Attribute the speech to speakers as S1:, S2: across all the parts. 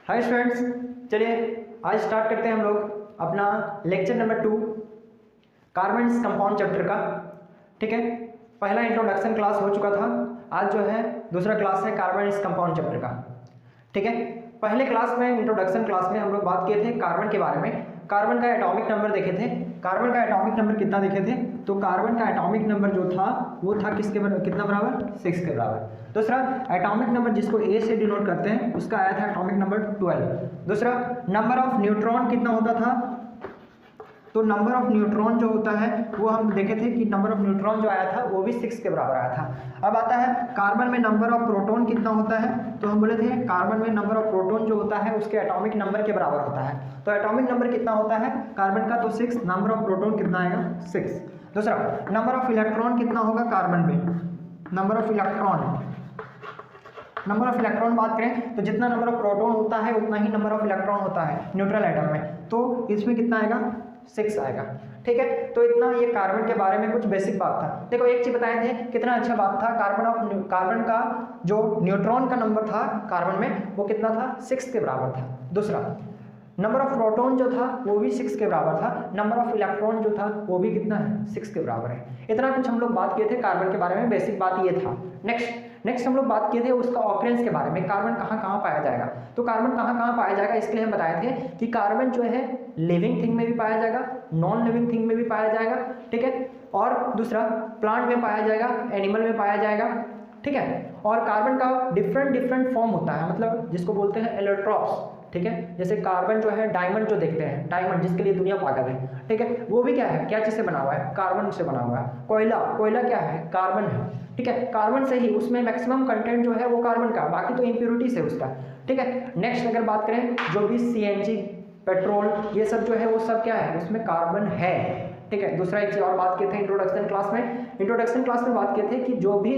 S1: Hi students, चलिए आज start करते हैं हम लोग अपना lecture number 2 carbons compound chapter का। ठीक है, पहला इंट्रोडक्शन क्लास हो चुका था, आज जो है दूसरा क्लास है कार्बन्स कंपाउंड चैप्टर का। ठीक है, पहले क्लास में इंट्रोडक्शन क्लास में हम लोग बात किए थे कार्बन के बारे में। कार्बन का एटॉमिक नंबर देखे थे। कार्बन का एटॉमिक नंबर कितना देखे थे? तो कार्बन का एटॉमिक नंबर जो था वो था किसके बराबर, कितना बराबर? 6 के बराबर। दूसरा एटॉमिक नंबर जिसको ए से डिनोट करते हैं उसका आया था एटॉमिक नंबर 12। दूसरा नंबर ऑफ न्यूट्रॉन कितना होता था? तो नंबर ऑफ न्यूट्रॉन जो होता है वो हम देखे थे कि नंबर ऑफ न्यूट्रॉन जो आया था वो भी 6 के बराबर आया था। अब आता है कार्बन में नंबर ऑफ प्रोटॉन कितना होता है? तो हम बोले थे कार्बन में नंबर ऑफ प्रोटॉन जो होता है उसके एटॉमिक नंबर के बराबर होता है। तो एटॉमिक नंबर कितना होता है कार्बन का? तो 6। नंबर ऑफ प्रोटॉन कितना आएगा? 6। दूसरा नंबर ऑफ इलेक्ट्रॉन कितना होगा कार्बन में? नंबर ऑफ इलेक्ट्रॉन बात करें तो जितना नंबर ऑफ प्रोटॉन होता है उतना ही नंबर ऑफ इलेक्ट्रॉन होता है न्यूट्रल एटम में, तो इसमें कितना आएगा? 6 आएगा। ठीक है, तो इतना ये कार्बन के बारे में कुछ बेसिक बात था। देखो एक चीज बताए थे, कितना अच्छा बात था, कार्बन का जो न्यूट्रॉन का नंबर था कार्बन में वो कितना था? 6 के बराबर था। दूसरा नंबर ऑफ प्रोटॉन जो था वो भी 6 के बराबर था। नंबर ऑफ इलेक्ट्रॉन जो था वो भी कितना है? 6 के बराबर है। इतना कुछ हम लोग बात किए थे कार्बन के बारे में, बेसिक बात ये था। नेक्स्ट हम लोग बात किए थे उसका ऑकरेंस के बारे में, कार्बन कहाँ कहाँ पाया जाएगा। तो कार्बन कहाँ कहाँ पाया जाएगा इसके लिए हम बताए थे कि कार्बन जो है लिविंग थिंग में भी पाया जाएगा, नॉन लिविंग थिंग में भी पाया जाएगा। ठीक है, और दूसरा प्लांट में पाया जाएगा, एनिमल में पाया जाएगा। ठीक है, और कार्बन का डिफरेंट फॉर्म होता है, मतलब जिसको बोलते हैं एलोट्रॉप्स। ठीक है, जैसे कार्बन जो है डायमंड जो देखते हैं, डायमंड जिसके लिए दुनिया पागल है। ठीक है, वो भी क्या है, क्या चीज़ से बना हुआ है? कार्बन से बना हुआ है। कोयला क्या है? कार्बन है। ठीक है, कार्बन से ही उसमें मैक्सिमम कंटेंट जो है वो कार्बन का, बाकी तो इम्प्योरिटीज है उसका। ठीक है, नेक्स्ट अगर बात करें जो भी CNG, पेट्रोल, ये सब जो है वो सब क्या है? उसमें कार्बन है। ठीक है, दूसरा एक चीज़ और बात किए थे इंट्रोडक्शन क्लास में बात किए थे कि जो भी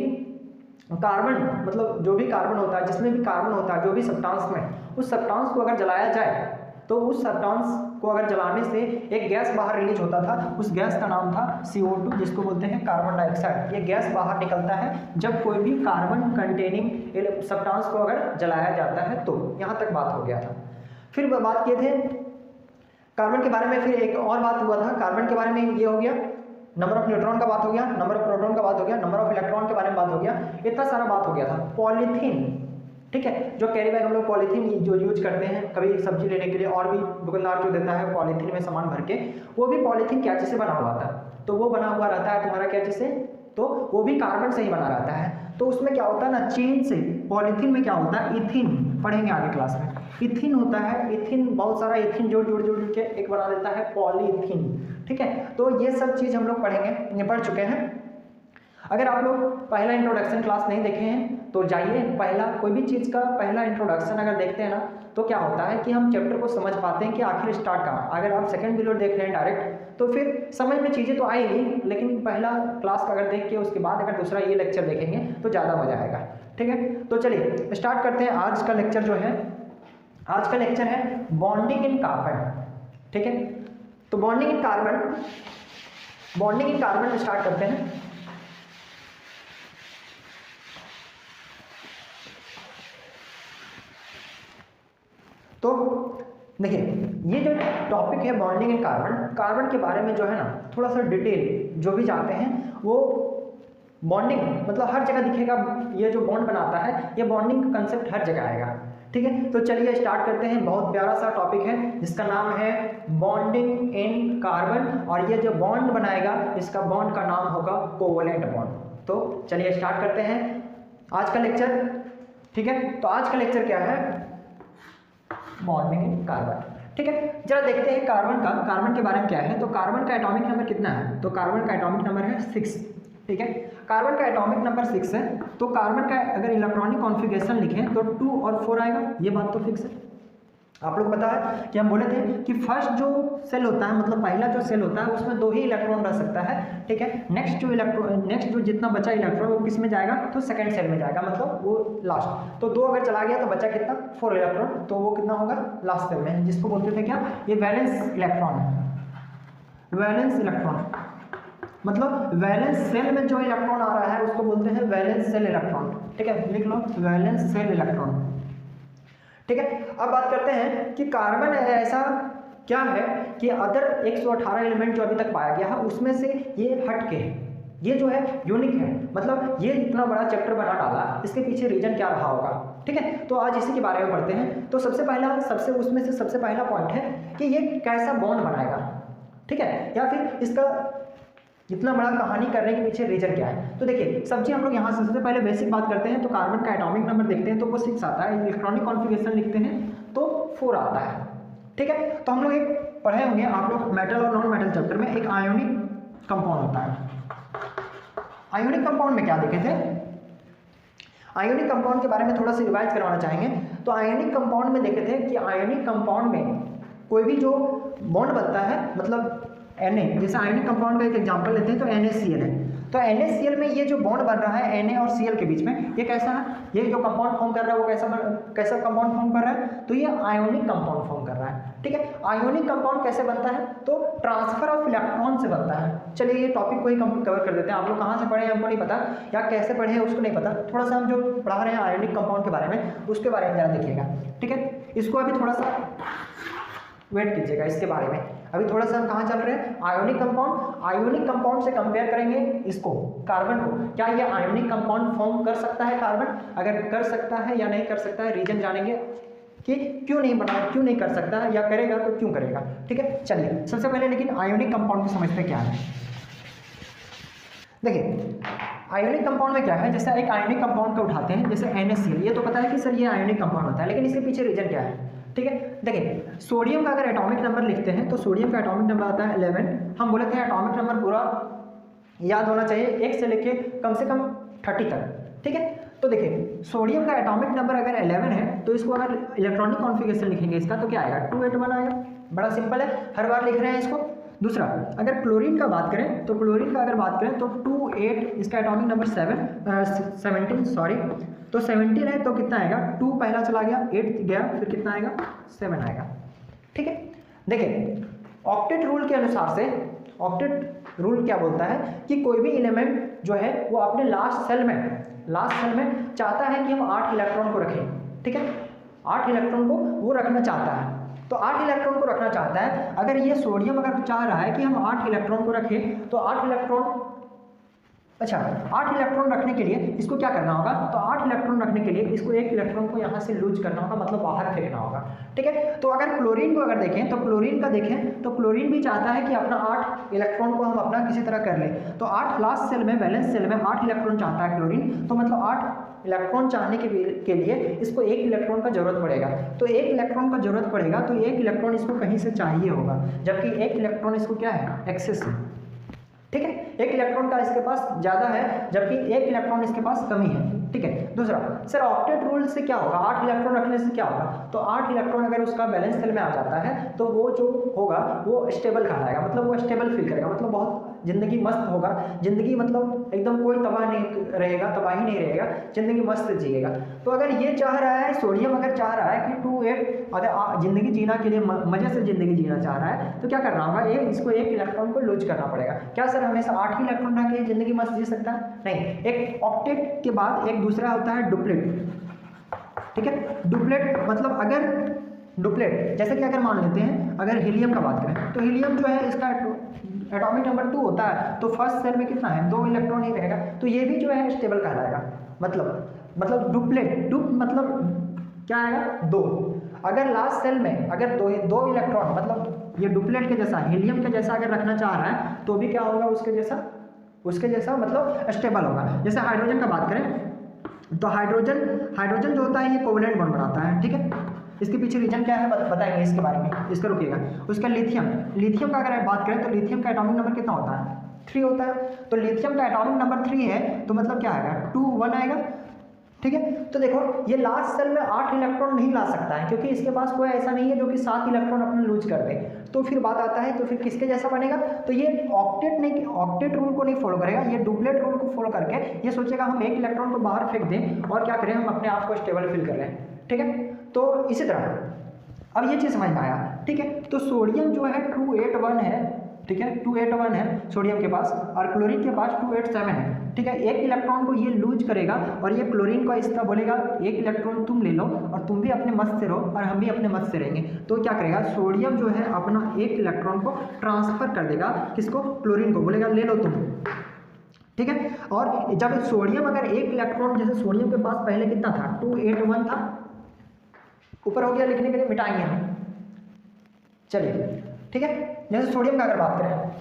S1: कार्बन, मतलब जो भी कार्बन होता है, जिसमें भी कार्बन होता है, जो भी सब्सटेंस में, उस सब्सटेंस को अगर जलाया जाए तो उस सब्सटेंस को अगर जलाने से एक गैस बाहर रिलीज होता था, उस गैस का नाम था CO2, जिसको बोलते हैं कार्बन डाइऑक्साइड। ये गैस बाहर निकलता है जब कोई भी कार्बन कंटेनिंग सब्सटेंस को अगर जलाया जाता है। तो यहाँ तक बात हो गया था। फिर बात किए थे कार्बन के बारे में, फिर एक और बात हुआ था कार्बन के बारे में, ये हो गया नंबर ऑफ न्यूट्रॉन का बात हो गया, नंबर ऑफ प्रोटॉन का बात हो गया, नंबर ऑफ इलेक्ट्रॉन के बारे में बात हो गया, इतना सारा बात हो गया था। पॉलीथीन, ठीक है, जो कैरी बैग हम लोग पॉलीथीन जो यूज करते हैं कभी सब्जी लेने के लिए, और भी दुकानदार जो देता है पॉलीथीन में सामान भर के, वो भी पॉलीथीन क्या चीज़ से बना हुआ था? तो वो बना हुआ रहता है तुम्हारा क्या चीज़ से? तो वो भी कार्बन से ही बना रहता है। तो उसमें क्या होता है ना, चेन से। पॉलीथीन में क्या होता है? इथिन, पढ़ेंगे आगे क्लास में। इथिन होता है, इथिन बहुत सारा इथिन जोड़ के एक बना देता है पॉलीथीन। ठीक है, तो ये सब चीज़ हम लोग पढ़ेंगे, पढ़ चुके हैं। अगर आप लोग पहला इंट्रोडक्शन क्लास नहीं देखे हैं तो जाइए, पहला कोई भी चीज़ का पहला इंट्रोडक्शन अगर देखते हैं ना तो क्या होता है कि हम चैप्टर को समझ पाते हैं कि आखिर स्टार्ट कहाँ। अगर आप सेकंड वीडियो देख रहे हैं डायरेक्ट तो फिर समझ में चीज़ें तो आएगी, लेकिन पहला क्लास का अगर देख के उसके बाद अगर दूसरा ये लेक्चर देखेंगे तो ज़्यादा मजा आएगा। ठीक है, तो चलिए स्टार्ट करते हैं। आज का लेक्चर जो है, आज का लेक्चर है बॉन्डिंग इन कार्बन। ठीक है, तो बॉन्डिंग इन कार्बन स्टार्ट करते हैं। तो देखिए ये जो टॉपिक है बॉन्डिंग इन कार्बन के बारे में जो है ना थोड़ा सा डिटेल जो भी जानते हैं वो बॉन्डिंग मतलब हर जगह दिखेगा। ये जो बॉन्ड बनाता है ये बॉन्डिंग का कंसेप्ट हर जगह आएगा। ठीक है, तो चलिए स्टार्ट करते हैं। बहुत प्यारा सा टॉपिक है जिसका नाम है बॉन्डिंग इन कार्बन, और ये जो बॉन्ड बनाएगा इसका बॉन्ड का नाम होगा कोवलेंट बॉन्ड। तो चलिए स्टार्ट करते हैं आज का लेक्चर। ठीक है, तो आज का लेक्चर क्या है? Bonding in carbon. ठीक है, जरा देखते हैं कार्बन के बारे में क्या है। तो कार्बन का एटॉमिक नंबर कितना है? तो कार्बन का एटॉमिक नंबर है 6। ठीक है, कार्बन का एटॉमिक नंबर 6 है। तो कार्बन का अगर इलेक्ट्रॉनिक कॉन्फ़िगरेशन लिखें तो 2 और 4 आएगा, ये बात तो फिक्स है। आप लोग पता है कि हम बोले थे कि फर्स्ट जो सेल होता है, मतलब पहला जो सेल होता है उसमें 2 ही इलेक्ट्रॉन रह सकता है। ठीक है, नेक्स्ट जो जितना बचा इलेक्ट्रॉन वो किस में जाएगा? तो सेकंड सेल में जाएगा, मतलब वो लास्ट। तो 2 अगर चला गया तो बचा कितना? 4 इलेक्ट्रॉन, तो वो कितना होगा? लास्ट सेल में, जिसको बोलते थे क्या? ये वैलेंस इलेक्ट्रॉन है। वैलेंस इलेक्ट्रॉन मतलब वैलेंस सेल में जो इलेक्ट्रॉन आ रहा है उसको बोलते हैं वैलेंस सेल इलेक्ट्रॉन। ठीक है, लिख लो वैलेंस सेल इलेक्ट्रॉन। ठीक है। अब बात करते हैं कि कार्बन ऐसा क्या है कि अदर 118 एलिमेंट जो अभी तक पाया गया है उसमें से ये हट के है, ये जो है यूनिक है, मतलब ये इतना बड़ा चैप्टर बना डाला, इसके पीछे रीजन क्या रहा होगा। ठीक है, तो आज इसी के बारे में पढ़ते हैं। तो सबसे पहला पॉइंट है कि ये कैसा बॉन्ड बनाएगा, ठीक है, या फिर इसका इतना बड़ा कहानी करने के पीछे रीजन क्या है। तो देखिए सब्जी हम लोग यहाँ से सबसे पहले बेसिक बात करते हैं, तो कार्बन का एटॉमिक नंबर देखते हैं तो वो 6 आता है, इलेक्ट्रॉनिक कॉन्फ़िगरेशन लिखते हैं तो 4 आता है। ठीक है, तो हम लोग एक पढ़े होंगे आप लोग मेटल और नॉन मेटल चैप्टर में, एक आयोनिक कंपाउंड होता है। आयोनिक कंपाउंड में क्या देखे थे, आयोनिक कंपाउंड के बारे में थोड़ा सा रिवाइज करवाना चाहेंगे। तो आयोनिक कंपाउंड में देखे थे कि आयोनिक कंपाउंड में कोई भी जो बॉन्ड बनता है, मतलब Na, जैसे आयोनिक कंपाउंड का एक एग्जांपल लेते हैं तो NaCl है, तो NaCl में ये जो बॉन्ड बन रहा है Na और Cl के बीच में, ये कैसा है, ये जो कंपाउंड फॉर्म कर रहा है वो कैसा कंपाउंड फॉर्म कर रहा है, तो ये आयोनिक कंपाउंड फॉर्म कर रहा है। ठीक है, आयोनिक कंपाउंड कैसे बनता है, तो ट्रांसफर ऑफ इलेक्ट्रॉन से बनता है। चलिए ये टॉपिक को ही कवर कर देते हैं। आप लोग कहाँ से पढ़े हैं हमको नहीं पता, या कैसे पढ़े हैं उसको नहीं पता, थोड़ा सा हम जो पढ़ा रहे हैं आयोनिक कंपाउंड के बारे में उसके बारे में जरा देखिएगा। ठीक है, इसको अभी थोड़ा सा वेट कीजिएगा इसके बारे में। अभी थोड़ा सा हम कहाँ चल रहे हैं, आयोनिक कंपाउंड से कंपेयर करेंगे इसको, कार्बन को। क्या ये आयोनिक कंपाउंड फॉर्म कर सकता है कार्बन, अगर कर सकता है या नहीं कर सकता है, रीजन जानेंगे कि क्यों नहीं कर सकता है, या करेगा तो क्यों करेगा। ठीक है, चलिए सबसे पहले लेकिन आयोनिक कंपाउंड को समझते क्या है। देखिए आयोनिक कंपाउंड में क्या है, जैसे एक आयोनिक कंपाउंड को उठाते हैं जैसे NaCl, ये तो पता है कि सर ये आयोनिक कंपाउंड होता है, लेकिन इसके पीछे रीजन क्या है। ठीक है, देखिए सोडियम का अगर एटॉमिक नंबर लिखते हैं तो सोडियम का एटॉमिक नंबर आता है 11। हम बोले थे एटॉमिक नंबर पूरा याद होना चाहिए 1 से लेके कम से कम 30 तक। ठीक है, तो देखिए सोडियम का एटॉमिक नंबर अगर 11 है तो इसको अगर इलेक्ट्रॉनिक कॉन्फ़िगरेशन लिखेंगे इसका तो क्या आएगा, 281 आएगा। बड़ा सिंपल है, हर बार लिख रहे हैं इसको। दूसरा, अगर क्लोरीन का बात करें तो क्लोरीन का अगर बात करें तो 28, इसका एटॉमिक नंबर 17 सॉरी, तो 17 है तो कितना आएगा, 2 पहला चला गया, 8 गया, फिर कितना आएगा, 7 आएगा। ठीक है, देखिए ऑक्टेट रूल के अनुसार से, ऑक्टेट रूल क्या बोलता है कि कोई भी एलिमेंट जो है वो अपने लास्ट सेल में चाहता है कि हम 8 इलेक्ट्रॉन को रखें। ठीक है, 8 इलेक्ट्रॉन को वो रखना चाहता है, तो 8 इलेक्ट्रॉन को रखना चाहता है। अगर ये सोडियम अगर चाह रहा है कि हम 8 इलेक्ट्रॉन को रखें तो 8 इलेक्ट्रॉन रखने के लिए इसको क्या करना होगा, तो 8 इलेक्ट्रॉन रखने के लिए इसको 1 इलेक्ट्रॉन को यहाँ से लूज करना होगा, मतलब बाहर फेंकना होगा। ठीक है, तो अगर क्लोरीन को अगर देखें तो क्लोरीन भी चाहता है कि अपना 8 इलेक्ट्रॉन को हम अपना किसी तरह कर लें, तो 8 लास्ट सेल में, बैलेंस सेल में 8 इलेक्ट्रॉन चाहता है क्लोरीन, तो मतलब 8 इलेक्ट्रॉन चाहने के लिए इसको 1 इलेक्ट्रॉन का जरूरत पड़ेगा। तो 1 इलेक्ट्रॉन का जरूरत पड़ेगा तो 1 इलेक्ट्रॉन इसको कहीं से चाहिए होगा, जबकि 1 इलेक्ट्रॉन इसको क्या है, एक्सेस है। ठीक है, 1 इलेक्ट्रॉन का इसके पास ज़्यादा है जबकि 1 इलेक्ट्रॉन इसके पास कमी है। ठीक है, दूसरा सर ऑक्टेट रूल से क्या होगा, 8 इलेक्ट्रॉन रखने से क्या होगा, तो 8 इलेक्ट्रॉन अगर उसका बैलेंस सेल में आ जाता है तो वो जो होगा वो स्टेबल कहलाएगा, मतलब वो स्टेबल फील करेगा, मतलब बहुत ज़िंदगी मस्त होगा, ज़िंदगी मतलब एकदम कोई तबाही नहीं रहेगा, ज़िंदगी मस्त जिएगा। तो अगर ये चाह रहा है, सोडियम अगर चाह रहा है कि 28 अगर ज़िंदगी जीना के लिए मज़े से ज़िंदगी जीना चाह रहा है तो क्या करना होगा, इसको 1 इलेक्ट्रॉन को लूज करना पड़ेगा। क्या सर हमेशा 8 ही इलेक्ट्रॉन रख के ज़िंदगी मस्त जी सकता है, नहीं। एक ऑक्टेट के बाद एक दूसरा होता है डुप्लेट। ठीक है, डुप्लेट मतलब अगर डुप्लेट जैसे कि अगर मान लेते हैं अगर हीलियम का बात करें तो हीलियम जो है इसका एटॉमिक नंबर 2 होता है, तो फर्स्ट सेल में कितना है, 2 इलेक्ट्रॉन ही रहेगा, तो ये भी जो है स्टेबल कहलाएगा। मतलब डुप्लेट मतलब क्या आएगा, 2। अगर लास्ट सेल में अगर 2 इलेक्ट्रॉन, मतलब ये डुप्लेट के जैसा, हीलियम के जैसा अगर रखना चाह रहा है तो भी क्या होगा, उसके जैसा मतलब स्टेबल होगा। जैसे हाइड्रोजन का बात करें तो हाइड्रोजन जो होता है ये कोवलेंट बॉन्ड बनाता है। ठीक है, इसके पीछे रीजन क्या है बताएंगे इसके बारे में, इसका रुकिएगा। उसका लिथियम का अगर बात करें तो लिथियम का एटॉमिक नंबर कितना होता है, 3 होता है, तो लिथियम का एटॉमिक नंबर 3 है तो मतलब क्या आएगा, 2 1 आएगा। ठीक है, तो देखो ये लास्ट सेल में 8 इलेक्ट्रॉन नहीं ला सकता है क्योंकि इसके पास कोई ऐसा नहीं है जो कि 7 इलेक्ट्रॉन अपने लूज कर दे। तो फिर बात आता है तो फिर किसके जैसा बनेगा, तो ये ऑक्टेट रूल को नहीं फॉलो करेगा, ये डुप्लेट रूल को फॉलो करके ये सोचेगा हम 1 इलेक्ट्रॉन को बाहर फेंक दें और क्या करें, हम अपने आप को स्टेबल फील कर लें। ठीक है, तो इसी तरह अब ये चीज़ समझ में आया। ठीक है, तो सोडियम जो है 281 है, ठीक है, 281 है सोडियम के पास और क्लोरीन के पास 287 है। ठीक है, एक इलेक्ट्रॉन को ये लूज करेगा और ये क्लोरीन को इस तरह बोलेगा एक इलेक्ट्रॉन तुम ले लो और तुम भी अपने मत से रहो और हम भी अपने मत से रहेंगे। तो क्या करेगा, सोडियम जो है अपना एक इलेक्ट्रॉन को ट्रांसफर कर देगा, किसको, क्लोरीन को, बोलेगा ले लो तुम। ठीक है, और जब सोडियम अगर एक इलेक्ट्रॉन, जैसे सोडियम के पास पहले कितना था, 281 था, ऊपर हो गया लिखने के लिए, मिटाएंगे हम। चलिए ठीक है, जैसे सोडियम का अगर बात करें,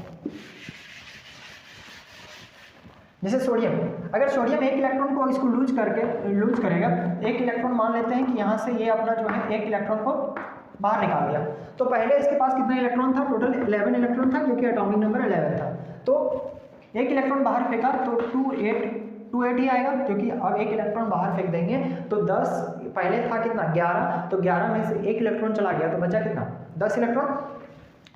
S1: जैसे सोडियम, अगर सोडियम एक इलेक्ट्रॉन को इसको लूज करेगा, एक इलेक्ट्रॉन मान लेते हैं कि यहाँ से ये अपना जो है एक इलेक्ट्रॉन को बाहर निकाल दिया, तो पहले इसके पास कितना इलेक्ट्रॉन था, टोटल 11 इलेक्ट्रॉन था, क्योंकि एटॉमिक नंबर 11 था। तो एक इलेक्ट्रॉन बाहर फेंका तो 28 ही आएगा, क्योंकि अब एक इलेक्ट्रॉन बाहर फेंक देंगे तो 10, पहले था कितना 11, तो 11 में से एक इलेक्ट्रॉन चला गया तो बचा कितना 10 इलेक्ट्रॉन।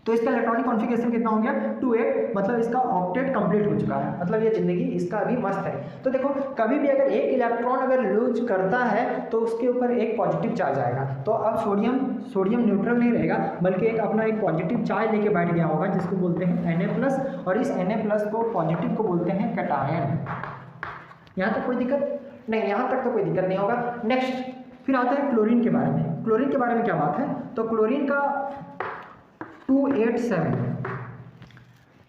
S1: तो इसका इलेक्ट्रॉनिक कॉन्फ़िगरेशन कितना हो गया 28, मतलब इसका ऑक्टेट कंप्लीट हो चुका है, मतलब ये जिंदगी इसका अभी मस्त है। तो देखो कभी भी अगर एक इलेक्ट्रॉन अगर लूज करता है तो उसके ऊपर एक पॉजिटिव चार्ज आएगा। तो अब सोडियम न्यूट्रल नहीं रहेगा, बल्कि एक अपना एक पॉजिटिव चार्ज लेके बैठ गया होगा, जिसको बोलते हैं Na+, और इस Na+ को पॉजिटिव को बोलते हैं कैटायन। यहाँ तक कोई दिक्कत नहीं, यहाँ तक तो कोई दिक्कत नहीं होगा। नेक्स्ट फिर आता है क्लोरीन के बारे में। क्लोरीन के बारे में क्या बात है, तो क्लोरीन का 287,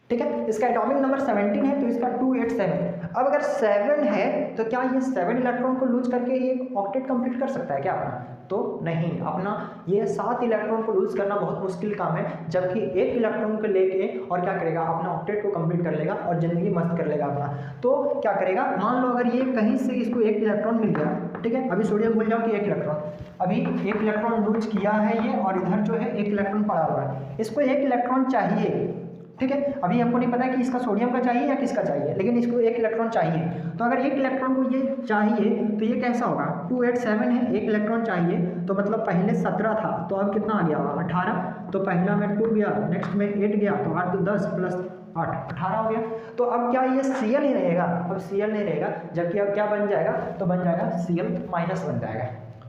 S1: ठीक है, इसका एटॉमिक नंबर 17 है, तो इसका 287। अब अगर 7 है तो क्या ये 7 इलेक्ट्रॉन को लूज करके ये ऑक्टेट कंप्लीट कर सकता है क्या अपना, तो नहीं, अपना ये 7 इलेक्ट्रॉन को लूज करना बहुत मुश्किल काम है, जबकि एक इलेक्ट्रॉन को लेके और क्या करेगा, अपना ऑक्टेट को कंप्लीट कर लेगा और जिंदगी मस्त कर लेगा अपना। तो क्या करेगा, मान लो अगर ये कहीं से इसको एक इलेक्ट्रॉन मिल गया, ठीक है, अभी सोडियम भूल जाओ कि एक इलेक्ट्रॉन, अभी एक इलेक्ट्रॉन लूज किया है ये, और इधर जो है एक इलेक्ट्रॉन पड़ा हुआ है, इसको एक इलेक्ट्रॉन चाहिए, ठीक है, अभी हमको नहीं पता कि इसका सोडियम का चाहिए या किसका चाहिए, लेकिन इसको एक इलेक्ट्रॉन चाहिए। तो अगर एक इलेक्ट्रॉन को ये चाहिए तो ये कैसा होगा, 287 है, एक इलेक्ट्रॉन चाहिए, तो मतलब पहले 17 था, तो अब कितना आ गया होगा 18, तो पहला में 2 गया, नेक्स्ट में 8 गया, तो 8 तो 10 प्लस 8 18 हो गया। तो अब क्या ये Cl ही रहेगा, अब Cl नहीं रहेगा, जबकि अब क्या बन जाएगा, तो बन जाएगा Cl- बन जाएगा।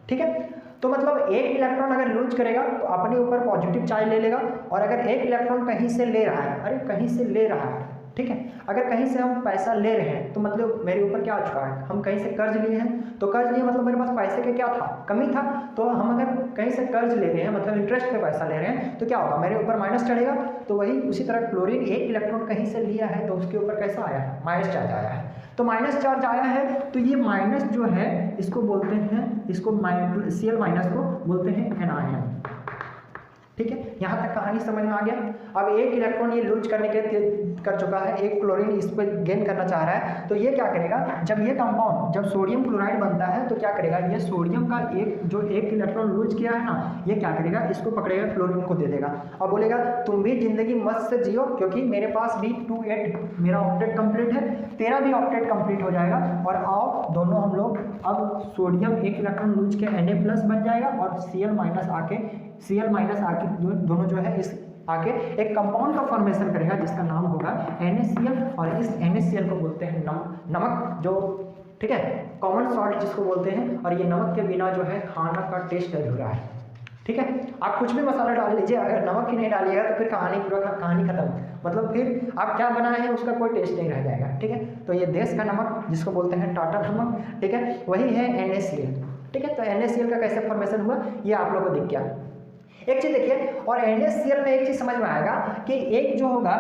S1: ठीक है, तो मतलब एक इलेक्ट्रॉन अगर लूज करेगा तो अपने ऊपर पॉजिटिव चार्ज ले लेगा, और अगर एक इलेक्ट्रॉन कहीं से ले रहा है, अरे कहीं से ले रहा है, ठीक है, अगर कहीं से हम पैसा ले रहे हैं तो मतलब मेरे ऊपर क्या आ चुका है, हम कहीं से कर्ज लिए हैं, तो कर्ज लिए मतलब मेरे पास पैसे का क्या था, कमी था, तो हम अगर कहीं से कर्ज ले रहे हैं मतलब इंटरेस्ट पे पैसा ले रहे हैं तो क्या होगा, मेरे ऊपर माइनस चढ़ेगा। तो वही उसी तरह क्लोरीन एक इलेक्ट्रॉन कहीं से लिया है तो उसके ऊपर कैसा आया है, माइनस चार्ज आया है। तो माइनस चार्ज आया है तो ये माइनस जो है इसको बोलते हैं, इसको Cl- को बोलते हैं एनायन। ठीक है, यहाँ तक कहानी समझ में आ गया। अब एक इलेक्ट्रॉन ये लूज करने के कर चुका है, एक क्लोरीन इस पर गेन करना चाह रहा है, तो ये क्या करेगा, जब ये कंपाउंड, जब सोडियम क्लोराइड बनता है तो क्या करेगा, ये सोडियम का एक इलेक्ट्रॉन लूज किया है ना, ये क्या करेगा, इसको पकड़ेगा, क्लोरीन को दे देगा और बोलेगा तुम भी जिंदगी मस्त से जियो, क्योंकि मेरे पास भी 28 मेरा ऑक्टेट कंप्लीट है, तेरा भी ऑक्टेट कंप्लीट हो जाएगा, और आओ दोनों हम लोग, अब सोडियम एक इलेक्ट्रॉन लूज के Na+ बन जाएगा और Cl- आके दोनों जो है इस आके एक कंपाउंड का फॉर्मेशन करेगा जिसका नाम होगा NaCl, और इस NaCl को बोलते हैं नमक, जो ठीक है कॉमन सॉल्ट जिसको बोलते हैं, और ये नमक के बिना जो है खाना का टेस्ट अधूरा है। ठीक है, आप कुछ भी मसाला डाल लीजिए, अगर नमक ही नहीं डालिएगा तो फिर कहानी खत्म, मतलब फिर आप क्या बनाए हैं उसका कोई टेस्ट नहीं रह जाएगा। ठीक है, तो ये देश का नमक जिसको बोलते हैं टाटा नमक, ठीक है, वही है NaCl। ठीक है, तो NaCl का कैसे फॉर्मेशन हुआ ये आप लोगों को दिख गया। एक चीज देखिए, और NaCl में एक चीज समझ में आएगा कि एक जो होगा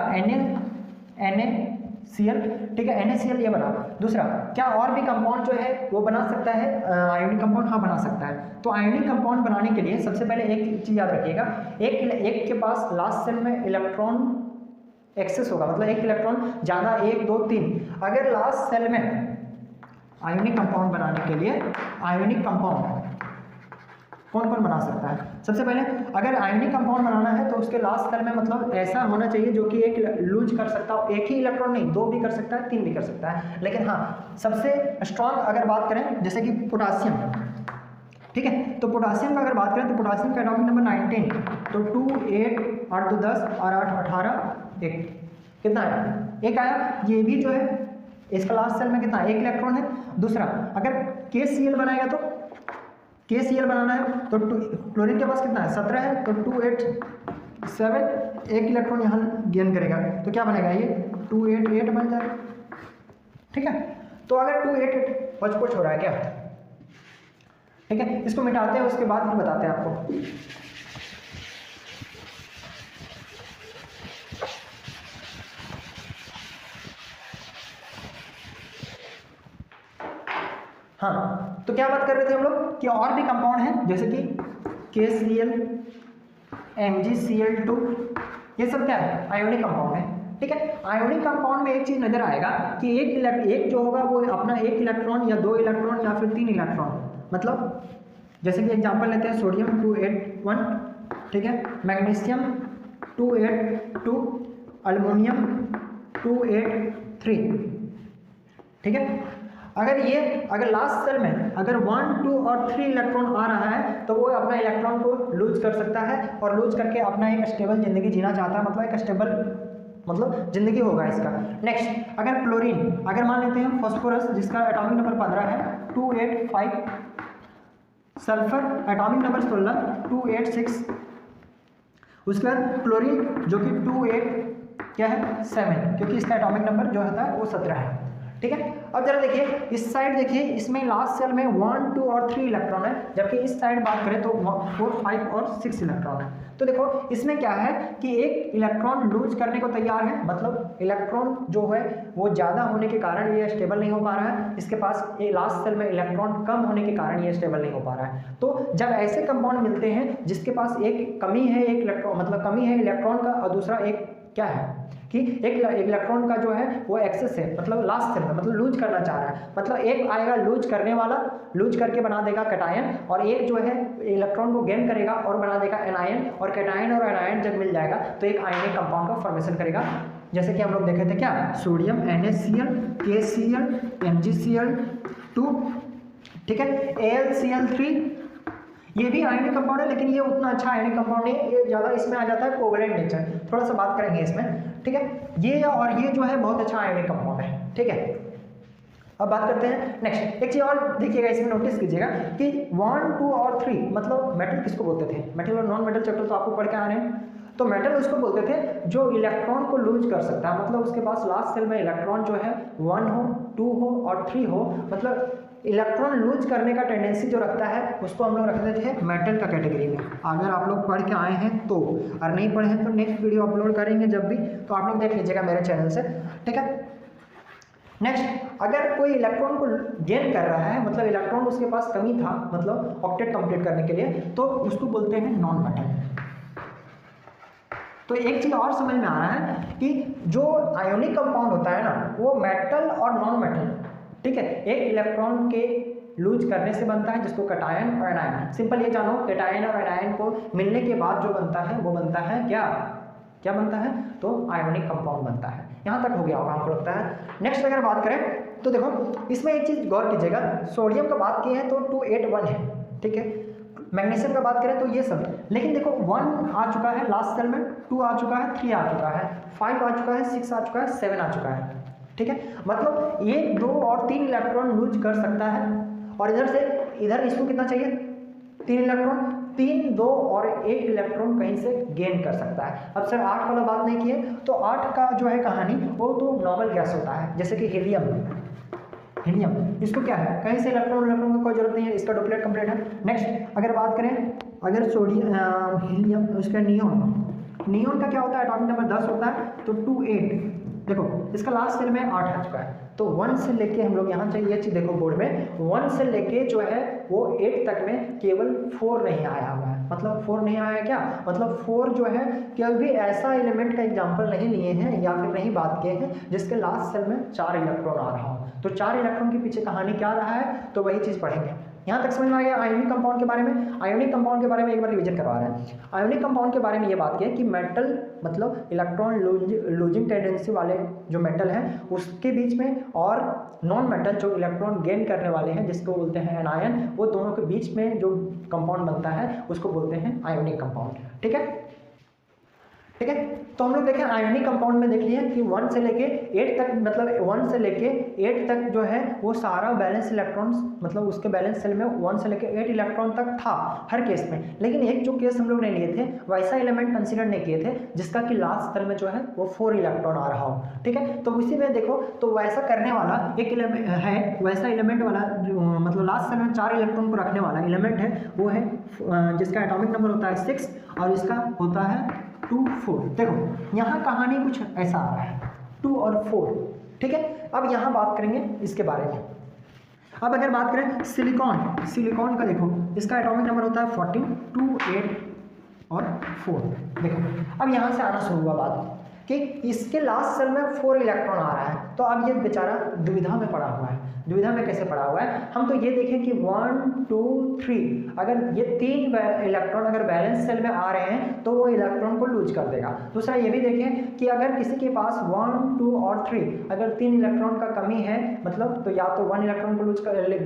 S1: NaCl, ठीक है, NaCl ये बना, दूसरा क्या और भी कंपाउंड जो है वो बना सकता है, आयोनिक कंपाउंड, हाँ बना सकता है। तो आयोनिक कंपाउंड बनाने के लिए सबसे पहले एक चीज याद रखिएगा, एक के पास लास्ट सेल में इलेक्ट्रॉन एक्सेस होगा, मतलब एक इलेक्ट्रॉन ज़्यादा, 1 2 3, अगर लास्ट सेल में आयोनिक कंपाउंड बनाने के लिए, आयोनिक कंपाउंड कौन कौन बना सकता है, सबसे पहले अगर आयोनिक कंपाउंड बनाना है तो उसके लास्ट सेल में मतलब ऐसा होना चाहिए जो कि एक लूज कर सकता हो, एक ही इलेक्ट्रॉन नहीं, 2 भी कर सकता है, 3 भी कर सकता है, लेकिन हाँ सबसे स्ट्रॉन्ग अगर बात करें जैसे कि पोटासियम, ठीक है, तो पोटासियम का अगर बात करें तो पोटासियम का एटॉमिक नंबर 19, तो 2 8 8 2 10 और 8 18 1, कितना आया, एक आया। ये भी जो है इसका लास्ट सेल में कितना, एक इलेक्ट्रॉन है। दूसरा अगर KCl बनाएगा तो KCl बनाना है तो क्लोरीन के पास कितना है, 17 है, तो 2 8 7 एक इलेक्ट्रॉन यहाँ गेन करेगा तो क्या बनेगा ये 288 बन जाएगा। ठीक है, तो अगर 288 पचपच हो रहा है क्या, ठीक है, इसको मिटाते हैं उसके बाद फिर बताते हैं आपको। हाँ, तो क्या बात कर रहे थे हम लोग कि और भी कंपाउंड हैं जैसे कि KCl, MgCl2, ये सब क्या है, आयोनिक कंपाउंड है। ठीक है, आयोनिक कंपाउंड में एक चीज नजर आएगा कि एक जो होगा वो अपना एक इलेक्ट्रॉन या 2 इलेक्ट्रॉन या फिर 3 इलेक्ट्रॉन, मतलब जैसे कि एग्जांपल लेते हैं सोडियम 281, ठीक है, मैग्नीशियम 282, अल्युमिनियम 283। ठीक है, अगर लास्ट सेल में अगर 1, 2 और 3 इलेक्ट्रॉन आ रहा है तो वो अपना इलेक्ट्रॉन को लूज कर सकता है और लूज करके अपना एक स्टेबल जिंदगी जीना चाहता है, मतलब एक स्टेबल मतलब जिंदगी होगा इसका। नेक्स्ट, अगर क्लोरीन, अगर मान लेते हैं फास्फोरस जिसका एटॉमिक नंबर 15 है 285, सल्फर एटॉमिक नंबर 16 286, उसके बाद क्लोरीन जो कि 7 क्योंकि इसका एटॉमिक नंबर जो होता है वो 17 है। ठीक है, अब जरा देखिए इस साइड, देखिए इसमें लास्ट सेल में 1, 2 और 3 इलेक्ट्रॉन है, जबकि इस साइड बात करें तो 4, 5 और 6 इलेक्ट्रॉन है। तो देखो इसमें क्या है कि एक इलेक्ट्रॉन लूज करने को तैयार है, मतलब इलेक्ट्रॉन जो है वो ज़्यादा होने के कारण ये स्टेबल नहीं हो पा रहा है, इसके पास ये लास्ट सेल में इलेक्ट्रॉन कम होने के कारण ये स्टेबल नहीं हो पा रहा है। तो जब ऐसे कंपाउंड मिलते हैं जिसके पास एक कमी है, एक इलेक्ट्रॉन मतलब कमी है इलेक्ट्रॉन का और दूसरा एक क्या है कि एक इलेक्ट्रॉन का जो है वो एक्सेस है, मतलब लास्ट सेल में मतलब लूज करना चाह रहा है, मतलब एक आएगा लूज करने वाला, लूज करके बना देगा कैटायन, और एक जो है इलेक्ट्रॉन को गेन करेगा और बना देगा एनायन, और कैटायन और एनायन जब मिल जाएगा तो एक आयनिक कंपाउंड का फॉर्मेशन करेगा, जैसे कि हम लोग देखे थे क्या, सोडियम NaCl, KCl, MgCl2, ठीक है, AlCl3, ये भी आयनिक कंपाउंड है लेकिन ये उतना अच्छा आयनिक कंपाउंड नहीं है, ये ज़्यादा इसमें आ जाता है कोवलेंट नेचर, थोड़ा सा बात करेंगे इसमें। ठीक है, ये और ये जो है बहुत अच्छा आयनिक कंपाउंड है। ठीक है, अब बात करते हैं नेक्स्ट, एक चीज़ और देखिएगा इसमें, नोटिस कीजिएगा कि 1, 2 और 3 मतलब मेटल किसको बोलते थे, मेटल और नॉन मेटल चैप्टर तो आपको पढ़ के आ रहे हैं। तो मेटल उसको बोलते थे जो इलेक्ट्रॉन को लूज कर सकता है, मतलब उसके पास लास्ट सेल में इलेक्ट्रॉन जो है 1 हो, 2 हो और 3 हो, मतलब इलेक्ट्रॉन लूज करने का टेंडेंसी जो रखता है उसको हम लोग रखते थे मेटल का कैटेगरी में। अगर आप लोग पढ़ के आए हैं तो, और नहीं पढ़े हैं तो नेक्स्ट वीडियो अपलोड करेंगे जब भी, तो आप लोग देख लीजिएगा मेरे चैनल से। ठीक है, नेक्स्ट, अगर कोई इलेक्ट्रॉन को गेन कर रहा है, मतलब इलेक्ट्रॉन उसके पास कमी था, मतलब ऑक्टेट कंप्लीट करने के लिए, तो उसको बोलते हैं नॉन मेटल। तो एक चीज़ और समझ में आ रहा है कि जो आयोनिक कंपाउंड होता है ना वो मेटल और नॉन मेटल, ठीक है, एक इलेक्ट्रॉन के लूज करने से बनता है जिसको कैटायन और एनायन, सिंपल ये जानो कैटायन और एनायन को मिलने के बाद जो बनता है वो बनता है क्या बनता है, तो आयोनिक कंपाउंड बनता है। यहाँ तक हो गया होगा हमको लगता है। नेक्स्ट अगर बात करें तो देखो इसमें एक चीज़ गौर कीजिएगा, सोडियम का बात की है तो 281 है, ठीक है, मैग्नीशियम का बात करें तो ये सब, लेकिन देखो 1 आ चुका है लास्ट सेल में, 2 आ चुका है, 3 आ चुका है, 5 आ चुका है, 6 आ चुका है, 7 आ चुका है। ठीक है, मतलब 1, 2 और 3 इलेक्ट्रॉन लूज कर सकता है, और इधर से इधर इसको कितना चाहिए, 3 इलेक्ट्रॉन, 3, 2 और 1 इलेक्ट्रॉन कहीं से गेन कर सकता है। अब सर 8 वाला बात नहीं किए, तो 8 का जो है कहानी वो तो नॉर्मल गैस होता है, जैसे कि हीलियम, इसको क्या है, कहीं से इलेक्ट्रॉन की कोई जरूरत नहीं है, इसका डुप्लेट कंप्लीट है। नेक्स्ट अगर बात करें, अगर सोडियम हीलियम, उसका नियोन का क्या होता है, एटॉमिक नंबर 10 होता है, तो 28, देखो इसका लास्ट सेल में 8 आ चुका है, तो 1 से लेके हम लोग यहाँ चाहिए चीज देखो बोर्ड में 1 से लेके जो है वो 8 तक में केवल 4 नहीं आया हुआ है, मतलब 4 नहीं आया क्या, मतलब 4 जो है कोई भी ऐसा एलिमेंट का एग्जांपल नहीं लिए हैं या फिर नहीं बात किए हैं जिसके लास्ट सेल में 4 इलेक्ट्रॉन आ रहा हो। तो 4 इलेक्ट्रॉन के पीछे कहानी क्या रहा है, तो वही चीज़ पढ़ेंगे। यहाँ तक समझ में आ गया आयोनिक कंपाउंड के बारे में। आयोनिक कंपाउंड के बारे में एक बार रिवीजन करवा रहे हैं। आयोनिक कंपाउंड के बारे में ये बात की है कि मेटल मतलब इलेक्ट्रॉन लूजिंग टेंडेंसी वाले जो मेटल हैं उसके बीच में, और नॉन मेटल जो इलेक्ट्रॉन गेन करने वाले हैं जिसको बोलते हैं एनायन, वो दोनों के बीच में जो कंपाउंड बनता है उसको बोलते हैं आयोनिक कंपाउंड। ठीक है, ठीक है। तो हम लोग देखें आयोनिक कंपाउंड में देख लिया कि 1 से लेके 8 तक, मतलब 1 से लेके 8 तक जो है वो सारा बैलेंस इलेक्ट्रॉन्स, मतलब उसके बैलेंस सेल में 1 से लेके 8 इलेक्ट्रॉन तक था हर केस में। लेकिन एक जो केस हम लोग ने लिए थे वैसा एलिमेंट कंसीडर नहीं किए थे जिसका कि लास्ट सेल में जो है वो 4 इलेक्ट्रॉन आ रहा हो, ठीक है। तो उसी में देखो, तो वैसा करने वाला एक एलिमेंट है, वैसा एलिमेंट वाला जो मतलब लास्ट सेल में 4 इलेक्ट्रॉन को रखने वाला एलिमेंट है वो है जिसका एटॉमिक नंबर होता है 6 और इसका होता है 2, 4। देखो यहाँ कहानी कुछ ऐसा आ रहा है 2 और 4, ठीक है। अब यहाँ बात करेंगे इसके बारे में। अब अगर बात करें सिलिकॉन का, देखो इसका एटॉमिक नंबर होता है 14, 2, 8 और 4। देखो अब यहाँ से आना शुरू हुआ बात कि इसके लास्ट सेल में 4 इलेक्ट्रॉन आ रहा है, तो अब ये बेचारा दुविधा में पड़ा हुआ है। दुविधा में कैसे पड़ा हुआ है, हम तो ये देखें कि 1, 2, 3 अगर ये 3 इलेक्ट्रॉन अगर बैलेंस सेल में आ रहे हैं तो वो इलेक्ट्रॉन को लूज कर देगा। दूसरा ये भी देखें कि अगर किसी के पास 1, 2 और 3 अगर 3 इलेक्ट्रॉन का कमी है, मतलब तो या तो 1 इलेक्ट्रॉन को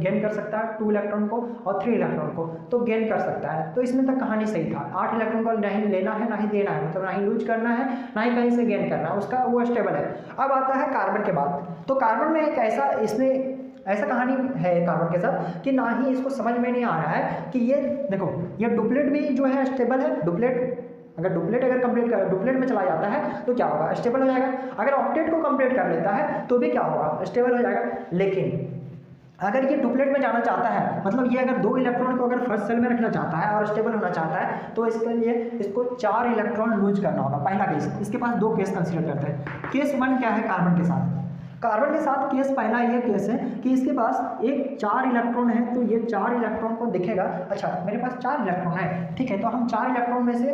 S1: गेन कर सकता है, 2 इलेक्ट्रॉन को और 3 इलेक्ट्रॉन को तो गेन कर सकता है। तो इसमें तक कहानी सही था, 8 इलेक्ट्रॉन को नहीं लेना है ना ही देना है, मतलब ना ही लूज करना है ना ही कहीं से गेन करना है, उसका वो स्टेबल है। अब आता है कार्बन के बाद। तो कार्बन में एक ऐसा, इसमें ऐसा कहानी है कार्बन के साथ कि ना ही इसको समझ में नहीं आ रहा है कि ये देखो ये डुप्लेट भी जो है स्टेबल है। डुप्लेट अगर कंप्लीट कर डुप्लेट में चला जाता है तो क्या होगा, स्टेबल हो जाएगा। अगर ऑक्टेट को कंप्लीट कर लेता है तो भी क्या होगा, स्टेबल हो जाएगा। लेकिन अगर ये डुप्लेट में जाना चाहता है, मतलब ये अगर 2 इलेक्ट्रॉन को अगर फर्स्ट सेल में रखना चाहता है और स्टेबल होना चाहता है तो इसके लिए इसको 4 इलेक्ट्रॉन लूज करना होगा। पहला केस, इसके पास 2 केस कंसीडर करते हैं। केस 1 क्या है कार्बन के साथ, कार्बन के साथ केस पहला ये केस है कि इसके पास एक 4 इलेक्ट्रॉन है, तो ये 4 इलेक्ट्रॉन को दिखेगा, अच्छा मेरे पास 4 इलेक्ट्रॉन है, ठीक है। तो हम 4 इलेक्ट्रॉन में से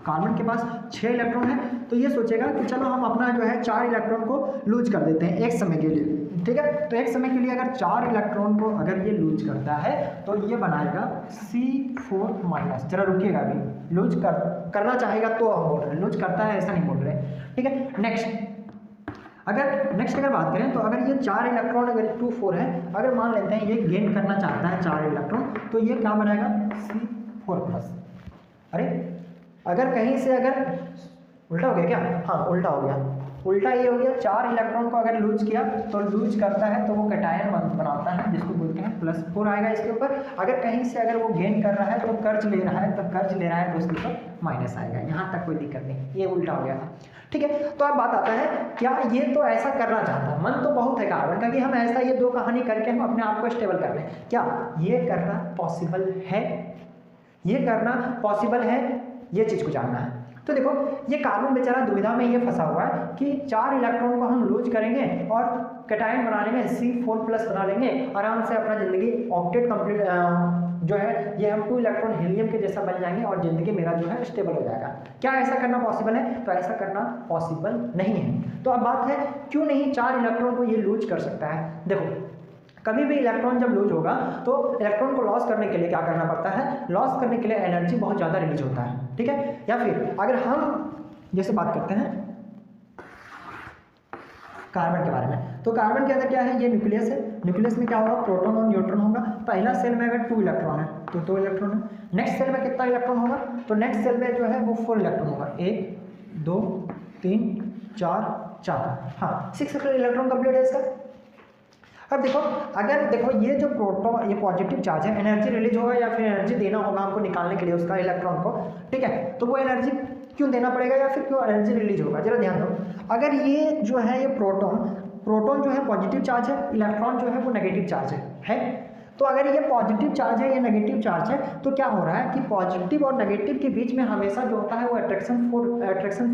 S1: कार्बन के पास 6 इलेक्ट्रॉन है, तो ये सोचेगा कि चलो हम अपना जो है 4 इलेक्ट्रॉन को लूज कर देते हैं एक समय के लिए, ठीक है। तो एक समय के लिए अगर 4 इलेक्ट्रॉन को अगर ये लूज करता है तो ये बनाएगा C4-। जरा रुकिएगा, अभी लूज करना चाहेगा तो हम बोल रहे हैं, लूज करता है ऐसा नहीं बोल रहे, ठीक है। नेक्स्ट अगर बात करें तो अगर ये 4 इलेक्ट्रॉन अगर 2, 4 है, अगर मान लेते हैं ये गेन करना चाहता है 4 इलेक्ट्रॉन, तो ये क्या बनाएगा C4+। अरे अगर कहीं से अगर उल्टा हो गया क्या, हाँ उल्टा हो गया, उल्टा ये हो गया। 4 इलेक्ट्रॉन को अगर लूज किया तो लूज करता है तो वो कैटायन बनाता है जिसको बोलते हैं +4 आएगा इसके ऊपर। अगर कहीं से अगर वो गेन कर रहा है तो कर्ज ले रहा है तो उसके ऊपर माइनस आएगा। यहाँ तक कोई दिक्कत नहीं, ये उल्टा हो गया था, ठीक है। तो अब बात आता है क्या ये तो ऐसा करना चाहता है, मन तो बहुत है कार्बन का कि हम ऐसा ये 2 कहानी करके हम अपने आप को स्टेबल कर लें, क्या ये करना पॉसिबल है? ये करना पॉसिबल है, ये चीज़ को जानना है। तो देखो ये कार्बन बेचारा दुविधा में ये फंसा हुआ है कि 4 इलेक्ट्रॉन को हम लूज करेंगे और कैटायन बना लेंगे, C4+ बना लेंगे, आराम से अपना ज़िंदगी ऑक्टेट कंप्लीट जो है ये हम 2 इलेक्ट्रॉन हीलियम के जैसा बन जाएंगे और ज़िंदगी मेरा जो है स्टेबल हो जाएगा। क्या ऐसा करना पॉसिबल है? तो ऐसा करना पॉसिबल नहीं है। तो अब बात है क्यों नहीं 4 इलेक्ट्रॉन को ये लूज कर सकता है। देखो कभी भी इलेक्ट्रॉन जब लूज होगा तो इलेक्ट्रॉन को लॉस करने के लिए क्या करना पड़ता है, लॉस करने के लिए एनर्जी बहुत ज़्यादा रिलीज होता है, ठीक है। या फिर अगर हम जैसे बात करते हैं कार्बन के बारे में, तो कार्बन के अंदर क्या है, ये न्यूक्लियस है। न्यूक्लियस में क्या होगा, प्रोटॉन और न्यूट्रॉन होगा। पहला सेल में अगर 2 इलेक्ट्रॉन है तो 2 इलेक्ट्रॉन है। नेक्स्ट सेल में कितना इलेक्ट्रॉन होगा, तो नेक्स्ट सेल में जो है वो 4 इलेक्ट्रॉन होगा, 1, 2, 3, 4, हाँ 6 इलेक्ट्रॉन कंप्लीट है इसका। अब देखो अगर देखो ये जो प्रोटॉन, ये पॉजिटिव चार्ज है, एनर्जी रिलीज होगा या फिर एनर्जी देना होगा हमको निकालने के लिए उसका इलेक्ट्रॉन को, ठीक है। तो वो एनर्जी क्यों देना पड़ेगा या फिर क्यों एनर्जी रिलीज होगा, जरा ध्यान दो। अगर ये जो है ये प्रोटॉन जो है पॉजिटिव चार्ज है, इलेक्ट्रॉन जो है वो नेगेटिव चार्ज है। तो अगर ये पॉजिटिव चार्ज है, ये नेगेटिव चार्ज है, तो क्या हो रहा है कि पॉजिटिव और नेगेटिव के बीच में हमेशा जो होता है वो अट्रैक्शन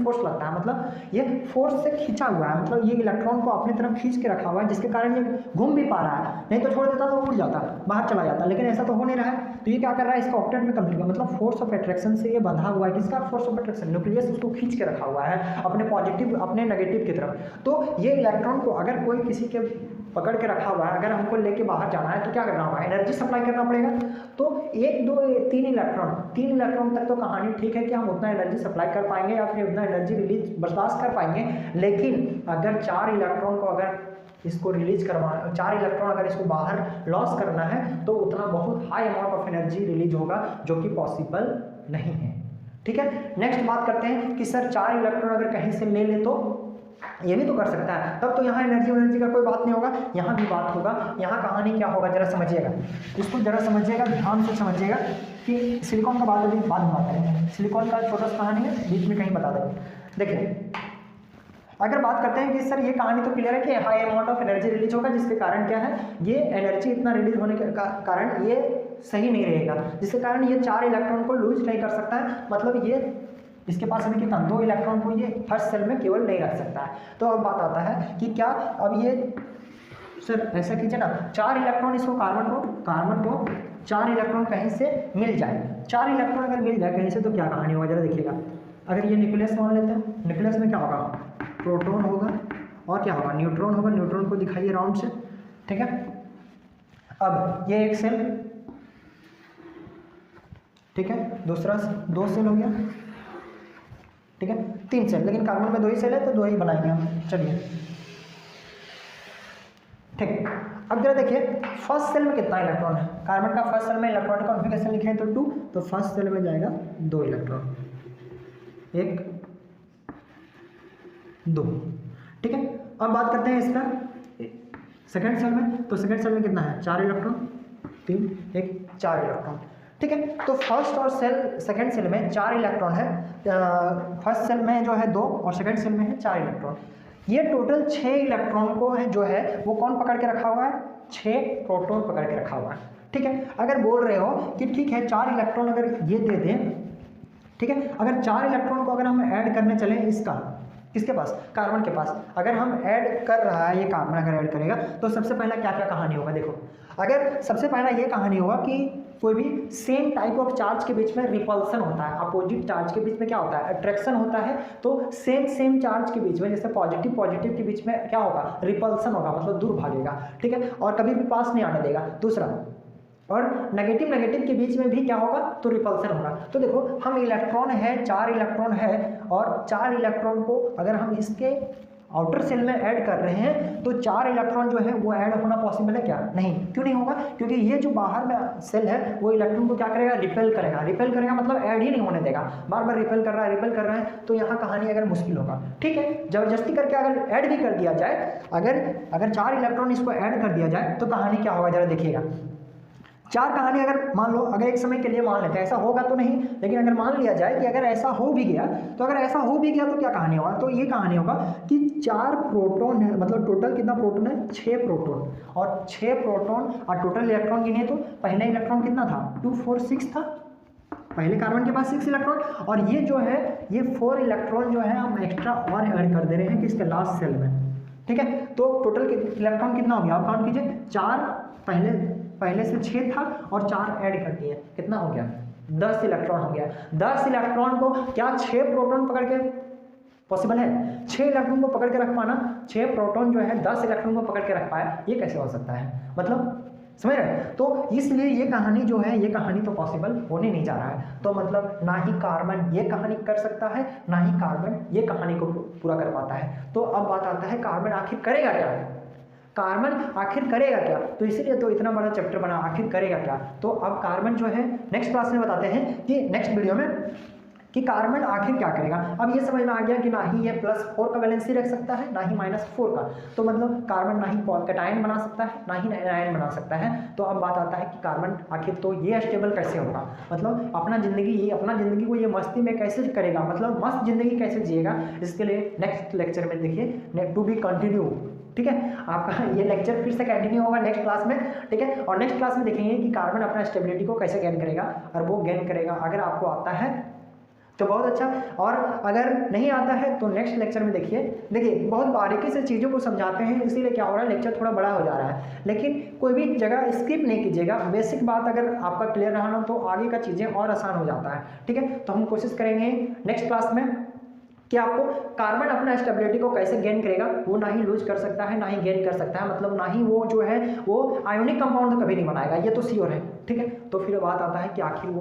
S1: फोर्स लगता है। मतलब ये फोर्स से खींचा हुआ है, मतलब ये इलेक्ट्रॉन को अपनी तरफ खींच के रखा हुआ है, जिसके कारण ये घूम भी पा रहा है। नहीं तो छोड़ देता तो उड़ जाता, बाहर चला जाता, लेकिन ऐसा तो हो नहीं रहा है। तो ये क्या कर रहा है, इसका ऑक्टेट में कंप्लीट, मतलब फोर्स ऑफ अट्रैक्शन से ये बंधा हुआ है। किसका फोर्स ऑफ अट्रैक्शन, न्यूक्लियस उसको खींच के रखा हुआ है अपने पॉजिटिव अपने नेगेटिव की तरफ। तो ये इलेक्ट्रॉन को अगर कोई किसी के पकड़ के रखा हुआ है, अगर हमको लेके बाहर जाना है तो क्या करना होगा, एनर्जी सप्लाई करना पड़ेगा। तो 1, 2, 3 इलेक्ट्रॉन तक तो कहानी ठीक है कि हम उतना एनर्जी सप्लाई कर पाएंगे या फिर उतना एनर्जी रिलीज बर्दाश्त कर पाएंगे। लेकिन अगर 4 इलेक्ट्रॉन को अगर इसको रिलीज करवाना, 4 इलेक्ट्रॉन अगर इसको बाहर लॉस करना है तो उतना बहुत high amount of energy release होगा जो कि पॉसिबल नहीं है। ठीक है। नेक्स्ट बात करते हैं कि सर 4 इलेक्ट्रॉन अगर कहीं से ले ले तो ये भी तो कर सकता है, तब तो यहाँ एनर्जी का कोई बात नहीं होगा, यहाँ भी बात होगा। यहाँ कहानी क्या होगा जरा समझिएगा, इसको जरा समझिएगा, ध्यान से समझिएगा कि सिलिकॉन का बात अभी बाद में बात करेंगे। सिलिकॉन का छोटा सा कहानी है, बीच में कहीं बता देंगे। देखिए अगर बात करते हैं कि सर ये कहानी तो क्लियर है कि high amount of energy release होगा, जिसके कारण क्या है, ये एनर्जी इतना रिलीज होने के कारण ये सही नहीं रहेगा, जिसके कारण ये 4 इलेक्ट्रॉन को लूज नहीं कर सकता है। मतलब ये इसके पास अभी कितना 2 इलेक्ट्रॉन को ये फर्स्ट सेल में केवल नहीं रख सकता है। तो अब बात आता है कि क्या अब ये सर ऐसा कीजिए ना, 4 इलेक्ट्रॉन इसको कार्बन को 4 इलेक्ट्रॉन कहीं से मिल जाए, 4 इलेक्ट्रॉन अगर मिल जाए कहीं से तो क्या कहानी होगा जरा देखिएगा। अगर ये न्यूक्लियस मान लेते हैं, न्यूक्लियस में क्या होगा, प्रोटॉन होगा और क्या होगा, न्यूट्रॉन होगा। न्यूट्रॉन को दिखाइए राउंड से, ठीक है। अब ये एक सेल, ठीक है, दूसरा 2 सेल हो गया, ठीक है, 3 सेल, लेकिन कार्बन में 2 ही सेल है तो 2 ही बनाएंगे हम। चलिए ठीक। अब जरा देखिए फर्स्ट सेल में कितना इलेक्ट्रॉन है, कार्बन का फर्स्ट सेल में इलेक्ट्रॉनिक कॉन्फ़िगरेशन लिखे तो 2, तो फर्स्ट सेल में जाएगा 2 इलेक्ट्रॉन, 1 2, ठीक है। अब बात करते हैं इसका सेकंड सेल में, तो सेकंड सेल में कितना है, 4 इलेक्ट्रॉन, 3 1 4 इलेक्ट्रॉन, ठीक है। तो फर्स्ट और सेकंड सेल में 4 इलेक्ट्रॉन है, फर्स्ट सेल में जो है 2 और सेकंड सेल में है 4 इलेक्ट्रॉन। ये टोटल 6 इलेक्ट्रॉन को है जो है वो कौन पकड़ के रखा हुआ है, 6 प्रोटॉन पकड़ के रखा हुआ है, ठीक है। अगर बोल रहे हो कि ठीक है 4 इलेक्ट्रॉन अगर ये दे दें, ठीक है, अगर 4 इलेक्ट्रॉन को अगर हम ऐड करने चलें इसका, किसके पास, कार्बन के पास, अगर हम ऐड कर रहा है ये कार्बन अगर ऐड करेगा तो सबसे पहला क्या क्या कहानी होगा। देखो अगर सबसे पहला ये कहानी होगा कि कोई भी सेम टाइप ऑफ चार्ज के बीच में रिपल्सन होता है, अपोजिट चार्ज के बीच में क्या होता है, अट्रैक्शन होता है। तो सेम चार्ज के बीच में जैसे पॉजिटिव के बीच में क्या होगा, रिपल्सन होगा, मतलब दूर भागेगा, ठीक है, और कभी भी पास नहीं आने देगा। दूसरा, और नेगेटिव के बीच में भी क्या होगा, तो रिपल्सन होगा। तो देखो हम इलेक्ट्रॉन है, 4 इलेक्ट्रॉन है, और 4 इलेक्ट्रॉन को अगर हम इसके आउटर सेल में ऐड कर रहे हैं तो 4 इलेक्ट्रॉन जो है वो ऐड होना पॉसिबल है क्या, नहीं। क्यों नहीं होगा, क्योंकि ये जो बाहर में सेल है वो इलेक्ट्रॉन को क्या करेगा, रिपेल करेगा, मतलब ऐड ही नहीं होने देगा, बार बार रिपेल कर रहा है, तो यहाँ कहानी अगर मुश्किल होगा, ठीक है। जबरदस्ती करके अगर ऐड भी कर दिया जाए, अगर 4 इलेक्ट्रॉन इसको ऐड कर दिया जाए तो कहानी क्या होगा जरा देखिएगा। 4 कहानी अगर मान लो, अगर एक समय के लिए मान लेते हैं, ऐसा होगा तो नहीं, लेकिन अगर मान लिया जाए कि अगर ऐसा हो भी गया तो क्या कहानी होगा, तो ये कहानी होगा कि 4 प्रोटॉन है, मतलब टोटल कितना प्रोटॉन है, 6 प्रोटॉन, और 6 प्रोटॉन और टोटल इलेक्ट्रॉन गिने तो पहले इलेक्ट्रॉन कितना था, 2 4 6 था, पहले कार्बन के पास 6 इलेक्ट्रॉन, और ये जो है ये 4 इलेक्ट्रॉन जो है हम एक्स्ट्रा और ऐड कर दे रहे हैं किसके, लास्ट सेल में, ठीक है। तो टोटल इलेक्ट्रॉन कितना हो गया, आप काउंट कीजिए, 4 पहले से 6 था और 4 ऐड कर दिए, कितना हो गया, 10 इलेक्ट्रॉन हो गया। 10 इलेक्ट्रॉन को क्या 6 प्रोटॉन पकड़ के पॉसिबल है, 6 इलेक्ट्रॉन को पकड़ के रख पाना, 6 प्रोटॉन जो है 10 इलेक्ट्रॉन को पकड़ के रख पाया, ये कैसे हो सकता है, मतलब समझ रहे हैं। तो इसलिए ये कहानी जो है, ये कहानी तो पॉसिबल होने नहीं जा रहा है। तो मतलब ना ही कार्बन ये कहानी कर सकता है, ना ही कार्बन ये कहानी को पूरा कर पाता है। तो अब बात आता है कार्बन आखिर करेगा क्या, तो इसीलिए तो इतना बड़ा चैप्टर बना, आखिर करेगा क्या। तो अब कार्बन जो है नेक्स्ट क्लास में बताते हैं कि नेक्स्ट वीडियो में कि कार्बन आखिर क्या करेगा। अब ये समझ में आ गया कि ना ही ये +4 का वैलेंसी रख सकता है, ना ही -4 का, तो मतलब कार्बन ना ही कैटायन बना सकता है, ना ही आयन बना सकता है। तो अब बात आता है कि कार्बन आखिर तो ये स्टेबल कैसे होगा, मतलब अपना ज़िंदगी को ये मस्ती में कैसे करेगा, मतलब मस्त ज़िंदगी कैसे जिएगा। इसके लिए नेक्स्ट लेक्चर में देखिए, टू बी कंटिन्यू, ठीक है। आपका ये लेक्चर फिर से कंटिन्यू होगा नेक्स्ट क्लास में, ठीक है। और नेक्स्ट क्लास में देखेंगे कि कार्बन अपना स्टेबिलिटी को कैसे गेन करेगा, और वो गेन करेगा अगर आपको आता है तो बहुत अच्छा, और अगर नहीं आता है तो नेक्स्ट लेक्चर में देखिए बहुत बारीकी से चीज़ों को समझाते हैं, इसीलिए क्या हो रहा है, लेक्चर थोड़ा बड़ा हो जा रहा है। लेकिन कोई भी जगह स्किप नहीं कीजिएगा, बेसिक बात अगर आपका क्लियर रहा ना तो आगे का चीज़ें और आसान हो जाता है, ठीक है। तो हम कोशिश करेंगे नेक्स्ट क्लास में कि आपको कार्बन अपना स्टेबिलिटी को कैसे गेन करेगा, वो ना ही लूज कर सकता है ना ही गेन कर सकता है, मतलब ना ही वो जो है वो आयोनिक कंपाउंड तो कभी नहीं बनाएगा, ये तो श्योर है, ठीक है। तो फिर बात आता है कि आखिर वो